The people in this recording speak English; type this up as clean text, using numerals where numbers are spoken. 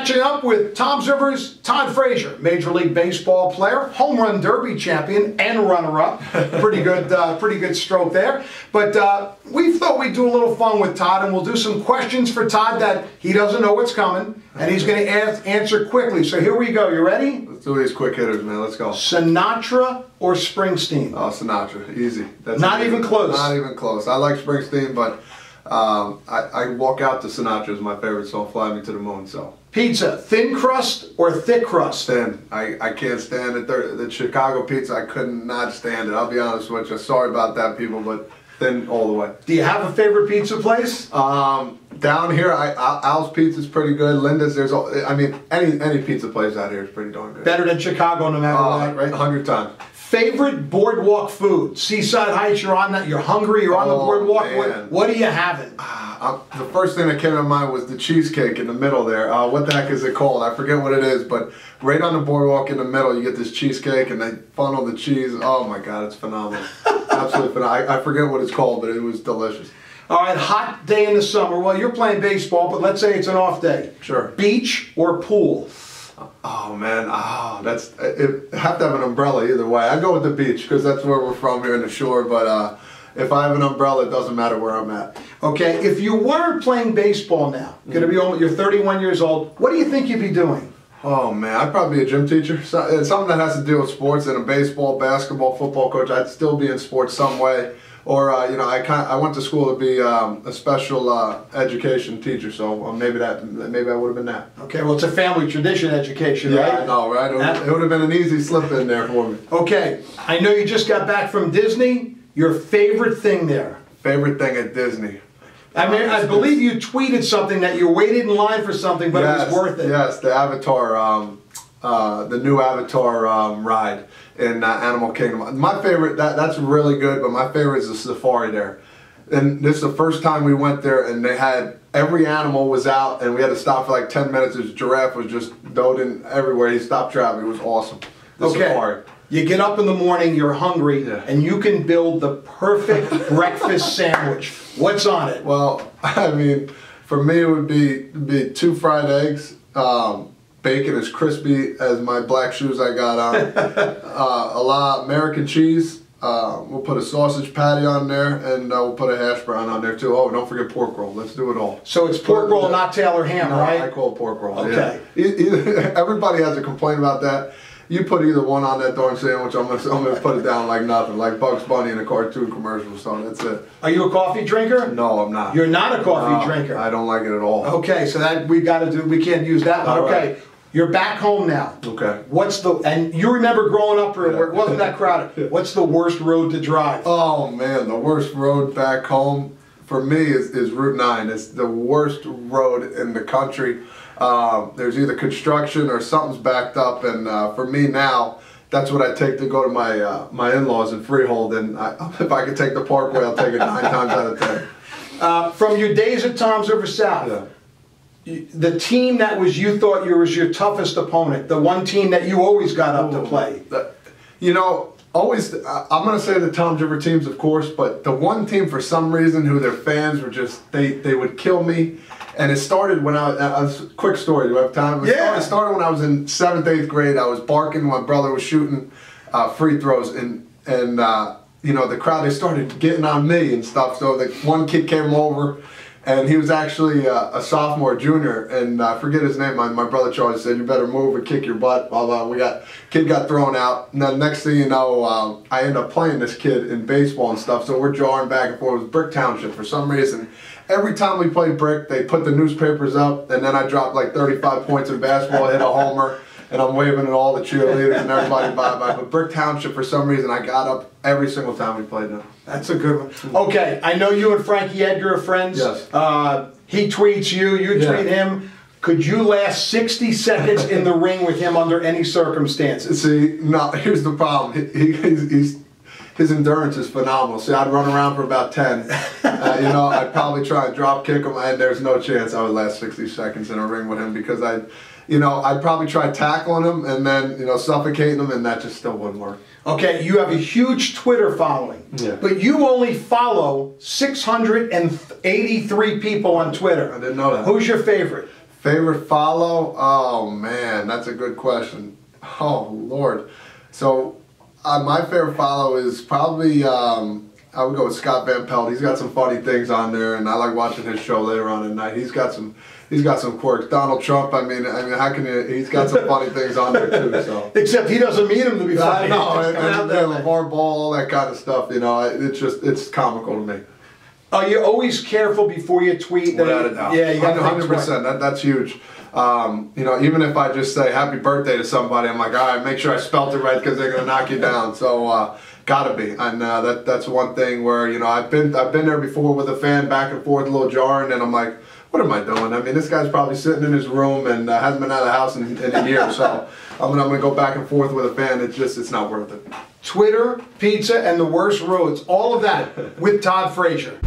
Catching up with Tom's River's Todd Frazier, Major League Baseball player, home run derby champion, and runner-up. Pretty good stroke there. But we thought we'd do a little fun with Todd, and we'll do some questions for Todd that he doesn't know what's coming, and he's going to answer quickly. So here we go. You ready? Let's do these quick hitters, man. Let's go. Sinatra or Springsteen? Oh, Sinatra. Easy. That's not even close. Not even close. I like Springsteen, but I walk out to Sinatra is my favorite song, Fly Me to the Moon. So. Pizza, thin crust or thick crust? Thin. I can't stand it. The Chicago pizza, I could not stand it. I'll be honest with you. Sorry about that, people, but thin all the way. Do you have a favorite pizza place? Down here, Al's Pizza's pretty good. Linda's, any pizza place out here is pretty darn good. Better than Chicago no matter what, right? 100 times. Favorite boardwalk food? Seaside Heights, you're on that, you're hungry, you're on the boardwalk. What are you having? The first thing that came to mind was the cheesecake in the middle there. What the heck is it called? I forget what it is, but right on the boardwalk in the middle, you get this cheesecake and they funnel the cheese. Oh my God, it's phenomenal. Absolutely phenomenal. I forget what it's called, but it was delicious. All right, hot day in the summer. Well, you're playing baseball, but let's say it's an off day. Sure. Beach or pool? Oh man, have to have an umbrella either way. I go with the beach because that's where we're from here in the shore, but if I have an umbrella, it doesn't matter where I'm at. Okay, if you weren't playing baseball now, you're 31 years old, what do you think you'd be doing? Oh man, I'd probably be a gym teacher. Something that has to do with sports, and a baseball, basketball, football coach. I'd still be in sports some way. Or I went to school to be a special education teacher, so maybe I would have been that. Okay, well it's a family tradition education, right? Yeah, I know, right? It would have been an easy slip in there for me. Okay, I know you just got back from Disney. Your favorite thing there? Favorite thing at Disney? I believe you tweeted something that you waited in line for something, but it was worth it. Yes, the Avatar, the new Avatar ride in Animal Kingdom. My favorite, that's really good, but my favorite is the safari there. And this is the first time we went there, and they had, every animal was out, and we had to stop for like 10 minutes. This giraffe was just doding everywhere. He stopped traveling. It was awesome. The safari. You get up in the morning, you're hungry, and you can build the perfect breakfast sandwich. What's on it? Well, I mean, for me it would be 2 fried eggs, bacon as crispy as my black shoes I got on, a lot of American cheese. We'll put a sausage patty on there, and we'll put a hash brown on there too. Oh, don't forget pork roll. Let's do it all. So it's pork roll, not Taylor ham, right? I call it pork roll. Okay. Yeah. Everybody has a complaint about that. You put either one on that darn sandwich, I'm gonna put it down like nothing, like Bugs Bunny in a cartoon commercial. So that's it. Are you a coffee drinker? No, I'm not. You're not a coffee drinker. I don't like it at all. Okay, so that we can't use that one. Okay. Right. You're back home now. Okay. And you remember growing up where it wasn't that crowded. What's the worst road to drive? Oh man, the worst road back home for me is Route 9. It's the worst road in the country. There's either construction or something's backed up, and for me now, that's what I take to go to my in-laws in Freehold, and if I could take the Parkway, I'll take it 9 times out of 10. From your days at Tom's River South, the team that was you thought was your toughest opponent, the one team that you always got up to play. Always, I'm going to say the Tom's River teams, of course, but the one team for some reason who their fans were just, they would kill me. And it started when I was, quick story, do you have time? It started when I was in 7th, 8th grade. I was barking, my brother was shooting free throws, and the crowd, they started getting on me and stuff. So the one kid came over, and he was actually a sophomore, junior, and I forget his name. My brother Charlie said, "You better move or kick your butt." Blah blah. Kid got thrown out, and then next thing you know, I ended up playing this kid in baseball and stuff. So we're jarring back and forth. It was Brick Township for some reason. Every time we played Brick, they put the newspapers up, and then I dropped like 35 points in basketball, hit a homer, and I'm waving at all the cheerleaders and everybody bye-bye. But Brick Township, for some reason, I got up every single time we played them. That's a good one. Okay, I know you and Frankie Edgar are friends. Yes. He tweets you, you tweet him. Could you last 60 seconds in the ring with him under any circumstances? See, no, here's the problem. His endurance is phenomenal. See, I'd run around for about 10. I'd probably try and drop kick him, and there's no chance I would last 60 seconds in a ring with him because I'd probably try tackling him and then, suffocating him, and that just still wouldn't work. Okay, you have a huge Twitter following, but you only follow 683 people on Twitter. I didn't know that. Who's your favorite? Favorite follow? Oh man, that's a good question. Oh Lord. So my favorite follow is probably I would go with Scott Van Pelt. He's got some funny things on there, and I like watching his show later on at night. He's got some quirks. Donald Trump, I mean, how can you? He's got some funny things on there too. So except he doesn't mean him to be funny. I know, and LeVar Ball, all that kind of stuff. You know, it's comical to me. You're always careful before you tweet. Without a doubt. Yeah, you got 100%. That's huge. You know, even if I just say happy birthday to somebody, I'm like, all right, make sure I spelled it right because they're gonna knock you down. So gotta be, and that's one thing where, you know, I've been there before with a fan, back and forth, a little jarring, and I'm like, what am I doing? I mean, this guy's probably sitting in his room and hasn't been out of the house in a year. So I'm gonna go back and forth with a fan. It's not worth it. Twitter, pizza, and the worst roads. All of that with Todd Frazier.